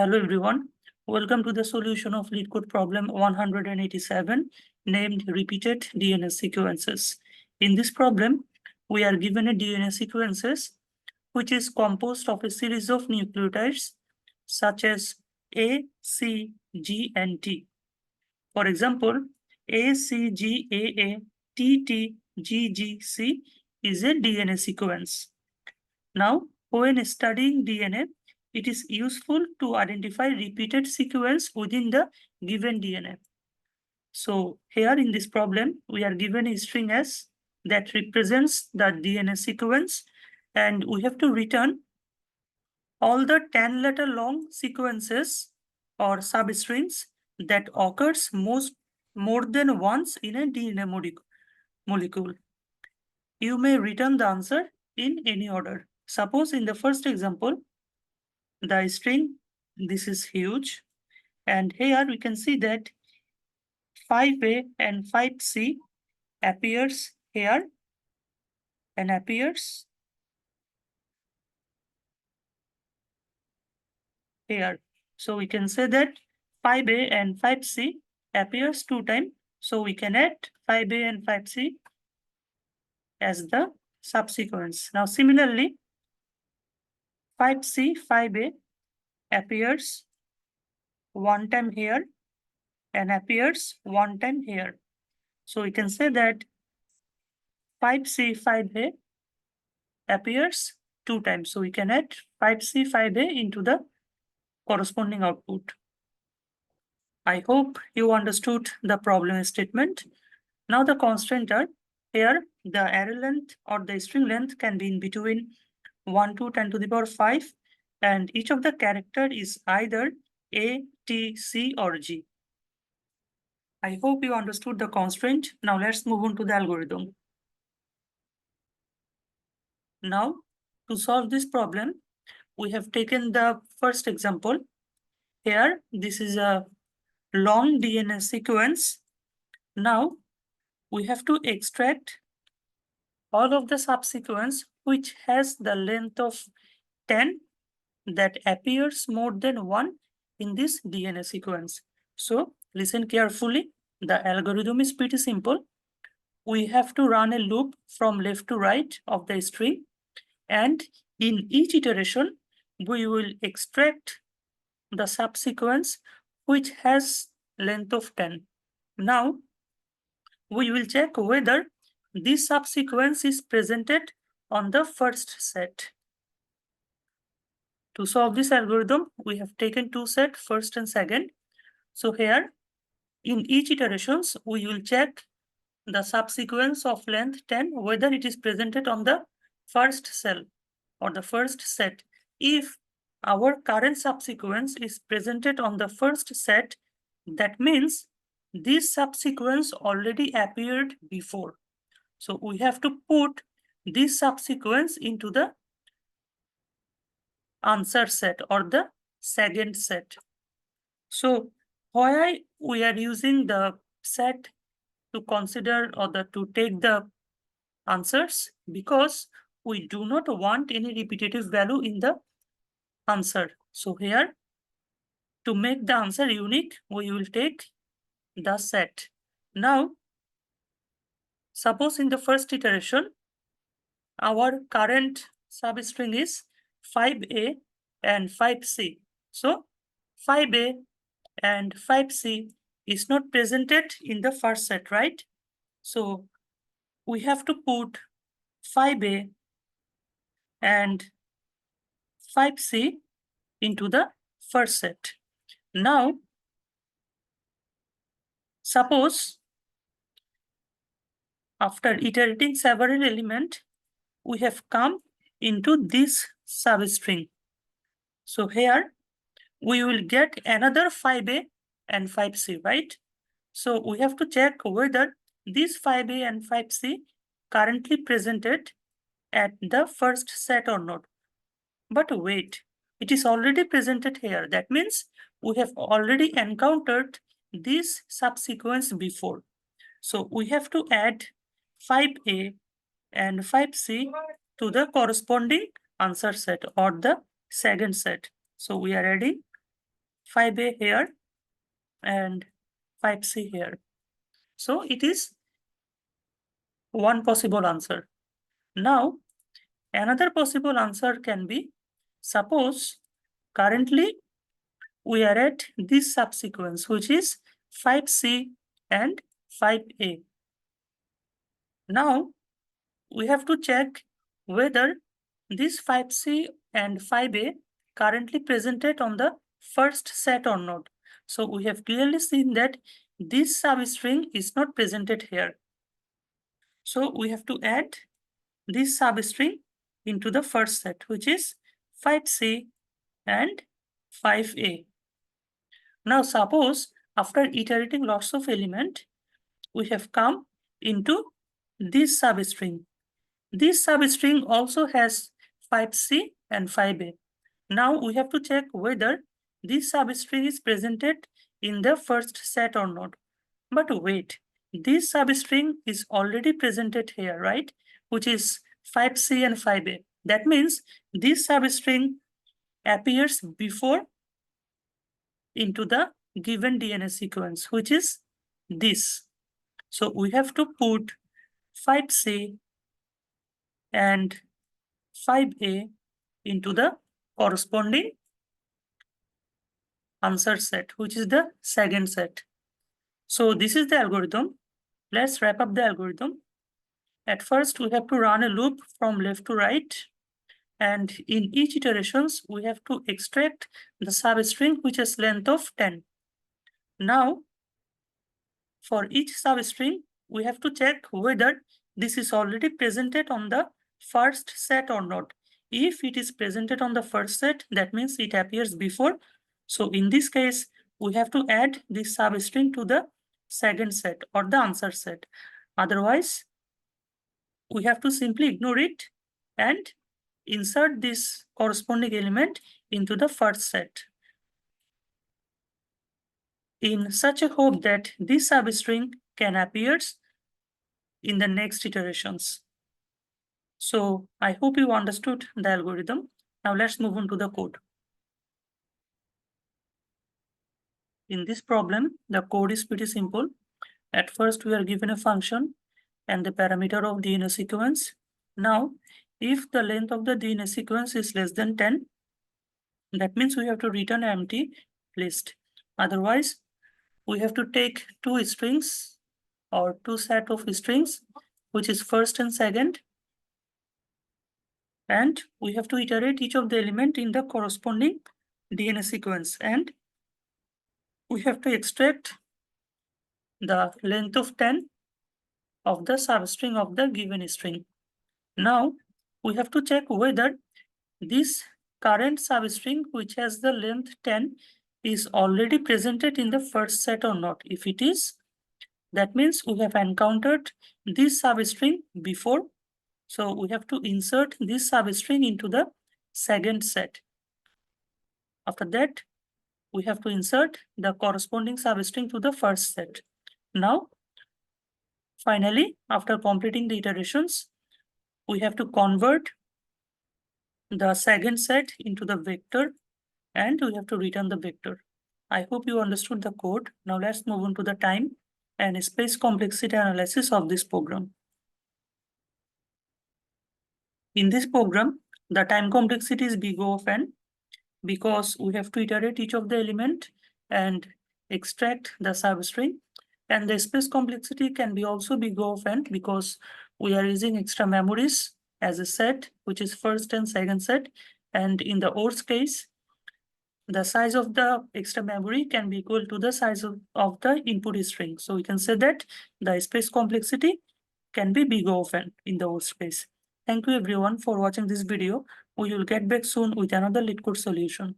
Hello everyone, welcome to the solution of LeetCode problem 187 named repeated DNA sequences. In this problem, we are given a DNA sequences which is composed of a series of nucleotides such as A, C, G and T. For example, A, C, G, A, T, T, G, G, C is a DNA sequence. Now, when studying DNA, it is useful to identify repeated sequence within the given DNA. So here in this problem, we are given a string S that represents the DNA sequence, and we have to return all the 10-letter long sequences or substrings that occurs more than once in a DNA molecule. You may return the answer in any order. Suppose in the first example, the string, this is huge. And here we can see that 5A and 5C appears here and appears here. So we can say that 5A and 5C appears 2 times. So we can add 5A and 5C as the subsequence. Now similarly, 5C, 5A appears 1 time here and appears 1 time here. So we can say that 5C, 5A appears 2 times. So we can add 5C, 5A into the corresponding output. I hope you understood the problem statement. Now the constraint are here, the array length or the string length can be in between 1 to 10 to the power 5, and each of the character is either A, T, C or G. I hope you understood the constraint. Now let's move on to the algorithm. Now, to solve this problem, we have taken the first example. Here, this is a long DNA sequence. Now, we have to extract all of the subsequence which has the length of 10 that appears more than 1 in this DNA sequence. So, listen carefully. The algorithm is pretty simple. We have to run a loop from left to right of the string, and in each iteration, we will extract the subsequence which has length of 10. Now, we will check whether this subsequence is presented on the first set. To solve this algorithm, we have taken 2 sets, first and second. So here, in each iterations, we will check the subsequence of length 10, whether it is presented on the first cell or the first set. If our current subsequence is presented on the first set, that means this subsequence already appeared before. So we have to put this subsequence into the answer set or the second set. So why we are using the set to consider or to take the answers? Because we do not want any repetitive value in the answer. So here, to make the answer unique, we will take the set. Now, suppose in the first iteration, our current substring is 5A and 5C. So 5A and 5C is not presented in the first set, right? So we have to put 5A and 5C into the first set. Now, suppose after iterating several elements, we have come into this substring. So here we will get another 5A and 5C, right? So we have to check whether these 5A and 5C currently presented at the first set or not. But wait, it is already presented here. That means we have already encountered this subsequence before. So we have to add 5A and 5C to the corresponding answer set or the second set. So we are adding 5A here and 5C here. So it is one possible answer. Now, another possible answer can be, suppose currently we are at this subsequence, which is 5C and 5A. Now, we have to check whether this 5C and 5A currently presented on the first set or not. So we have clearly seen that this substring is not presented here. So we have to add this substring into the first set, which is 5C and 5A. Now suppose after iterating lots of element, we have come into this substring. This substring also has 5C and 5A. Now we have to check whether this substring is presented in the first set or not. But wait, this substring is already presented here, right? Which is 5C and 5A. That means this substring appears before into the given DNA sequence, which is this. So we have to put 5C and 5A into the corresponding answer set, which is the second set. So this is the algorithm. Let's wrap up the algorithm. At first, we have to run a loop from left to right. And in each iterations, we have to extract the substring which has length of 10. Now, for each substring, we have to check whether this is already presented on the first set or not. If it is presented on the first set, that means it appears before. So in this case, we have to add this substring to the second set or the answer set. Otherwise, we have to simply ignore it and insert this corresponding element into the first set, in such a hope that this substring can appear in the next iterations. So I hope you understood the algorithm. Now let's move on to the code. In this problem, the code is pretty simple. At first, we are given a function and the parameter of DNA sequence. Now, if the length of the DNA sequence is less than 10, that means we have to return an empty list. Otherwise, we have to take two strings or two set of strings, which is first and second. And we have to iterate each of the element in the corresponding DNA sequence. And we have to extract the length of 10 of the substring of the given string. Now, we have to check whether this current substring, which has the length 10, is already presented in the first set or not. If it is, that means we have encountered this substring before. So we have to insert this substring into the second set. After that, we have to insert the corresponding substring to the first set. Now, finally, after completing the iterations, we have to convert the second set into the vector and we have to return the vector. I hope you understood the code. Now let's move on to the time and space complexity analysis of this program. In this program, the time complexity is big O of n because we have to iterate each of the element and extract the substring. And the space complexity can be also big O of n because we are using extra memories as a set, which is first and second set. And in the worst case, the size of the extra memory can be equal to the size of the input string. So we can say that the space complexity can be big O of n in the worst case. Thank you everyone for watching this video. We will get back soon with another LeetCode solution.